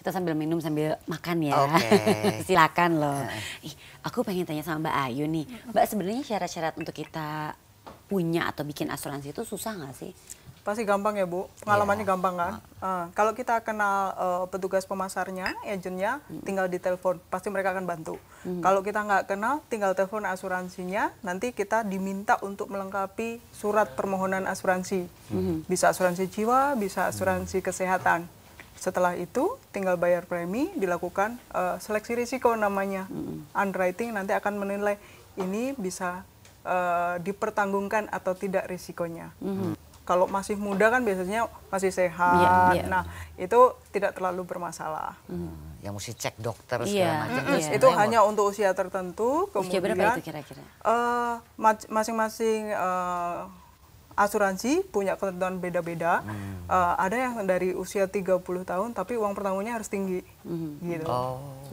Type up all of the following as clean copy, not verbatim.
kita sambil minum sambil makan ya. Oke. Silakan loh. Ih, aku pengen tanya sama Mbak Ayu nih. Mbak, sebenarnya syarat-syarat untuk kita punya atau bikin asuransi itu susah nggak sih? Pasti gampang ya Bu, pengalamannya gampang kan. Kalau kita kenal petugas pemasarnya, agennya, tinggal ditelepon, pasti mereka akan bantu. Kalau kita nggak kenal, tinggal telepon asuransinya, nanti kita diminta untuk melengkapi surat permohonan asuransi. Bisa asuransi jiwa, bisa asuransi kesehatan. Setelah itu tinggal bayar premi, dilakukan seleksi risiko namanya. Underwriting nanti akan menilai ini bisa dipertanggungkan atau tidak risikonya. Kalau masih muda kan biasanya masih sehat, nah itu tidak terlalu bermasalah. Yang mesti cek dokter segala macam. Itu hanya untuk usia tertentu, Usia kemudian berapa itu kira-kira? masing-masing asuransi punya ketentuan beda-beda. Ada yang dari usia 30 tahun tapi uang pertanggungannya harus tinggi. Gitu.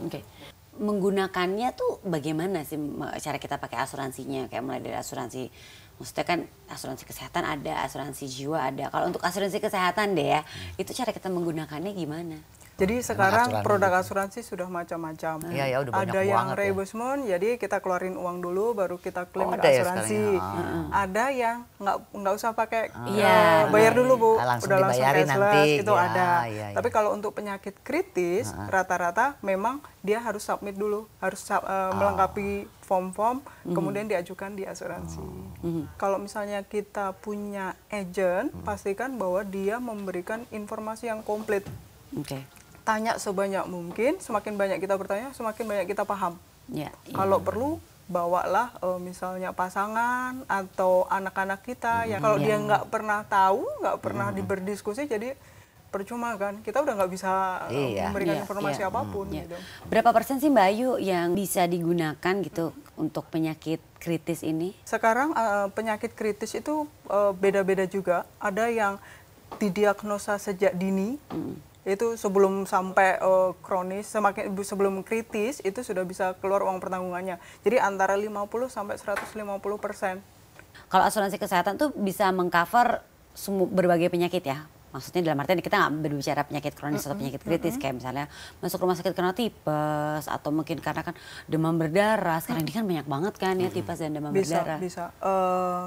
Oke. Menggunakannya tuh bagaimana sih cara kita pakai asuransinya? Kayak mulai dari asuransi, maksudnya kan asuransi kesehatan ada, asuransi jiwa ada. Kalau untuk asuransi kesehatan deh ya, itu cara kita menggunakannya gimana? Jadi sekarang produk asuransi sudah macam-macam. Iya, ya, udah banyak ada yang banget reimbursement, jadi kita keluarin uang dulu, baru kita klaim ke ada asuransi. Ya Ada yang nggak usah pakai, Iya, bayar dulu Bu, langsung udah langsung dibayarin cashless, nanti. itu Ya, ada. ya. Tapi kalau untuk penyakit kritis, rata-rata memang dia harus submit dulu, harus melengkapi form-form, kemudian diajukan di asuransi. Kalau misalnya kita punya agent, pastikan bahwa dia memberikan informasi yang komplit. Oke. Tanya sebanyak mungkin, semakin banyak kita bertanya, semakin banyak kita paham. Ya, Kalau perlu, bawalah misalnya pasangan atau anak-anak kita. Ya kalau dia nggak pernah tahu, nggak pernah berdiskusi, jadi percuma kan. Kita udah nggak bisa memberikan informasi apapun. Gitu. Berapa persen sih Mbak Ayu yang bisa digunakan gitu untuk penyakit kritis ini? Sekarang penyakit kritis itu beda-beda juga. Ada yang didiagnosa sejak dini. Itu sebelum sampai kronis, semakin sebelum kritis itu sudah bisa keluar uang pertanggungannya. Jadi antara 50 sampai 150%. Kalau asuransi kesehatan tuh bisa mengcover berbagai penyakit ya? Maksudnya dalam artian kita nggak berbicara penyakit kronis atau penyakit kritis kayak misalnya masuk rumah sakit karena tipes atau mungkin karena kan demam berdarah. Sekarang ini kan banyak banget kan ya tipes dan demam berdarah. Bisa.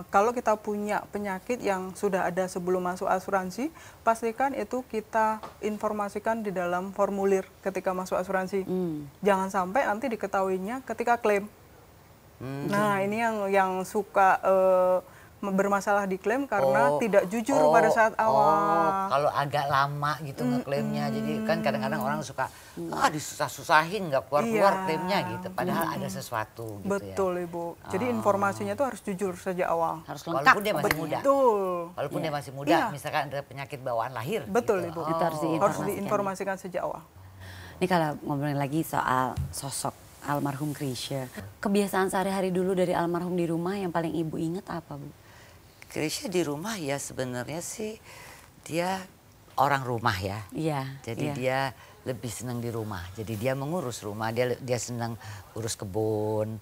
Kalau kita punya penyakit yang sudah ada sebelum masuk asuransi, pastikan itu kita informasikan di dalam formulir ketika masuk asuransi. Jangan sampai nanti diketahuinya ketika klaim. Nah ini yang suka bermasalah diklaim karena tidak jujur pada saat awal. Kalau agak lama gitu ngeklaimnya, jadi kan kadang-kadang orang suka disusah-susahin nggak keluar-keluar klaimnya gitu, padahal ada sesuatu gitu. Betul Ibu. Jadi informasinya tuh harus jujur sejak awal. Harus lengkap. Walaupun dia masih muda. Betul. Walaupun dia masih muda, misalkan ada penyakit bawaan lahir. Betul gitu. Ibu. Itu Harus diinformasikan sejak awal. Ini kalau ngobrolin lagi soal sosok almarhum Krisya, kebiasaan sehari-hari dulu dari almarhum di rumah yang paling Ibu ingat apa Bu? Krisya di rumah ya sebenarnya sih dia orang rumah ya. Iya. Jadi dia lebih senang di rumah. Jadi dia mengurus rumah, dia senang urus kebun.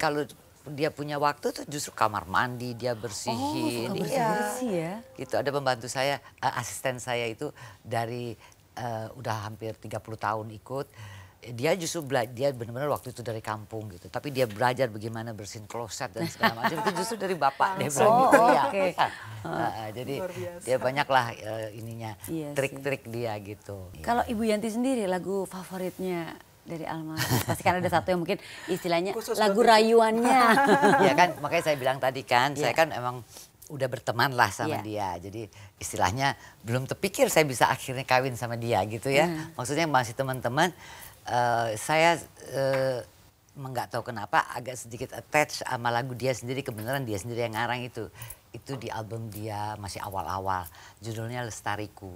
Kalau dia punya waktu tuh justru kamar mandi dia bersihin. Oh, suka bersih-bersih ya. Gitu, ada pembantu saya, asisten saya itu dari udah hampir 30 tahun ikut. Dia justru dia benar-benar waktu itu dari kampung gitu. Tapi dia belajar bagaimana bersihin kloset dan segala macam itu justru dari bapak dia bilang gitu ya. Oke. Jadi dia banyaklah ininya Iya trik-trik dia gitu. Kalau Ibu Yanti sendiri lagu favoritnya dari almarhum pasti kan ada satu yang mungkin istilahnya Khusus lagu rayuannya. Ya kan makanya saya bilang tadi kan saya kan emang udah berteman lah sama dia. Jadi istilahnya belum terpikir saya bisa akhirnya kawin sama dia gitu ya. Maksudnya masih teman-teman. Saya nggak tahu kenapa agak sedikit attach sama lagu dia sendiri, kebenaran dia sendiri yang ngarang itu di album dia masih awal-awal, judulnya Lestariku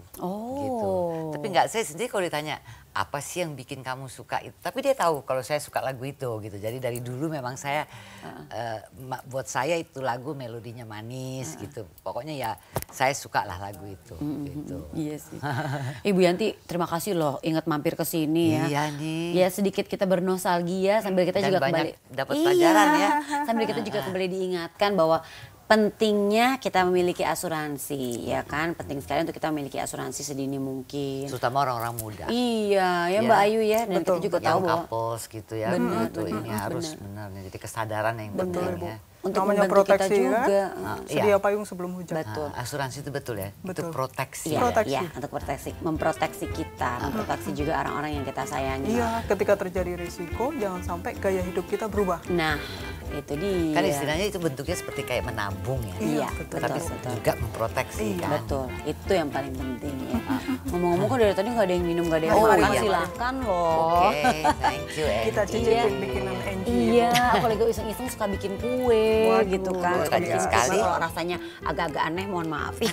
gitu. Tapi nggak, saya sendiri kalau ditanya apa sih yang bikin kamu suka itu, tapi dia tahu kalau saya suka lagu itu gitu. Jadi dari dulu memang saya buat saya itu lagu melodinya manis gitu, pokoknya ya saya suka lah lagu itu gitu. Iya sih. Ibu Yanti terima kasih loh ingat mampir ke sini ya. Iya nih. Ya sedikit kita bernostalgia sambil kita Dan juga banyak kembali dapat pelajaran ya. Sambil kita juga kembali diingatkan bahwa pentingnya kita memiliki asuransi, ya kan? Penting sekali untuk kita memiliki asuransi sedini mungkin. Terutama orang-orang muda. Iya, ya Mbak Ayu ya. Dan kita juga tahu bahwa kapos gitu ya. Benar, itu ini harus benar. Jadi kesadaran yang penting ya. Untuk namanya membantu kita proteksi juga. Kan? Sedia payung sebelum hujan. Betul. Asuransi itu betul ya. Betul. Itu proteksi. Iya, Proteksi. ya, untuk proteksi, memproteksi kita, memproteksi juga orang-orang yang kita sayangi. Iya, ketika terjadi risiko jangan sampai gaya hidup kita berubah. Nah, itu dia. Kan istilahnya itu bentuknya seperti kayak menabung ya. Iya, betul. Tapi betul. juga memproteksi kan. Betul, itu yang paling penting ya. Ngomong-ngomong kok dari tadi nggak ada yang minum, nggak ada yang Oh, makan, iya. silahkan loh. Oke, thank you Angie. Kita cicipin bikinan Angie. Iya, aku lagi iseng-iseng suka bikin kue gitu kan. rajin sekali. Kalau rasanya agak-agak aneh, mohon maaf ya.